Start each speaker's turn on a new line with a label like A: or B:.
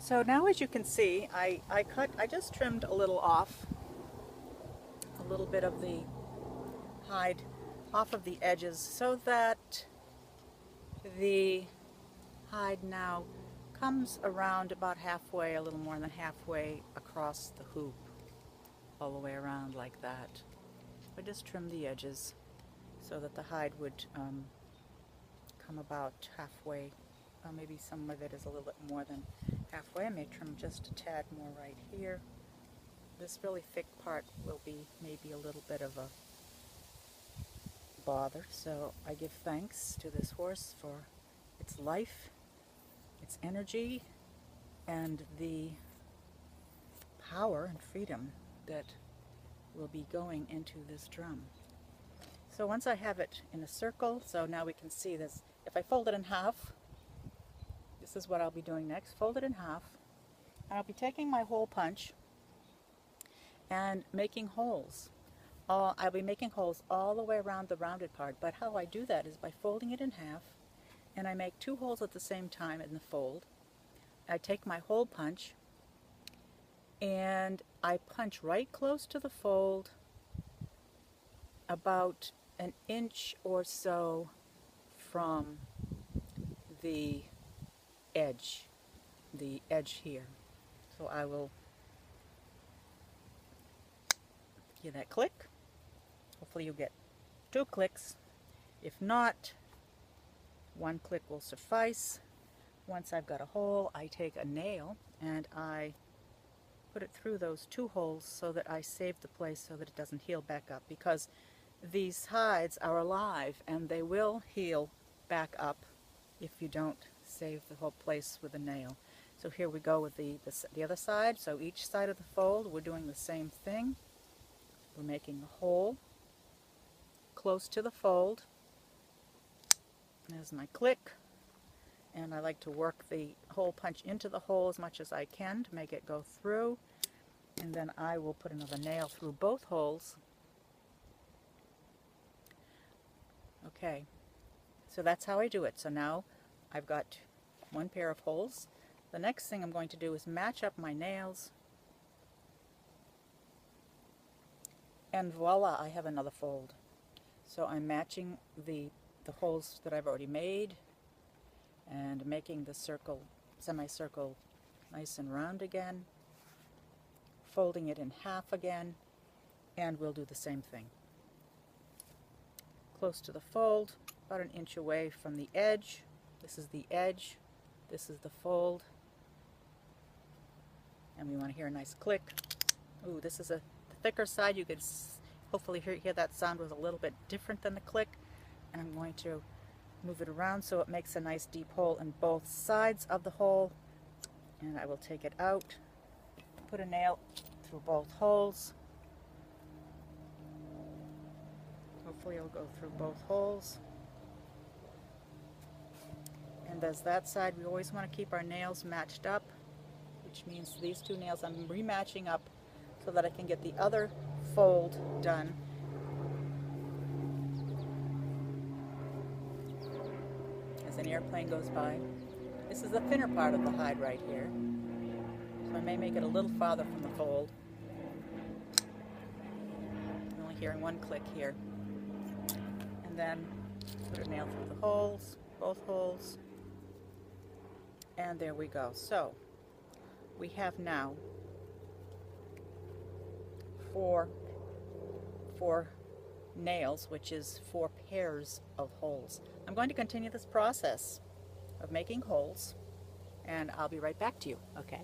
A: So now, as you can see, I just trimmed a little off, a little bit of the hide off of the edges so that the hide now comes around about halfway, a little more than halfway across the hoop, all the way around like that. I just trimmed the edges so that the hide would come about halfway. Maybe some of it is a little bit more than halfway. I may trim just a tad more right here. This really thick part will be maybe a little bit of a bother, so I give thanks to this horse for its life, its energy, and the power and freedom that will be going into this drum. So once I have it in a circle, so now we can see this. If I fold it in half, this is what I'll be doing next. Fold it in half, and I'll be taking my hole punch and making holes. I'll be making holes all the way around the rounded part, but how I do that is by folding it in half, and I make 2 holes at the same time in the fold. I take my hole punch and I punch right close to the fold, about an inch or so from the edge here. So I will give that click. Hopefully you'll get 2 clicks. If not, 1 click will suffice. Once I've got a hole, I take a nail and I put it through those 2 holes so that I save the place so that it doesn't heal back up, because these hides are alive and they will heal back up if you don't save the whole place with a nail. So here we go with the other side. So each side of the fold, we're doing the same thing. We're making a hole close to the fold. There's my click, and I like to work the hole punch into the hole as much as I can to make it go through, and then I will put another nail through both holes. Okay, so that's how I do it. So now I've got 1 pair of holes. The next thing I'm going to do is match up my nails, and voila, I have another fold. So I'm matching the holes that I've already made and making the circle, semicircle, nice and round again, folding it in half again, and we'll do the same thing. Close to the fold, about an inch away from the edge. This is the edge, this is the fold, and we want to hear a nice click. Ooh, this is the thicker side. You could hopefully hear that sound was a little bit different than the click, and I'm going to move it around so it makes a nice deep hole in both sides of the hole, and I will take it out, put a nail through both holes. Hopefully it'll go through both holes. And as that side, we always want to keep our nails matched up, which means these 2 nails I'm rematching up so that I can get the other fold done. As an airplane goes by. This is the thinner part of the hide right here, so I may make it a little farther from the fold. I'm only hearing 1 click here. And then put a nail through the holes, both holes, and there we go. So we have now 4 nails, which is 4 pairs of holes. I'm going to continue this process of making holes, and I'll be right back to you, okay?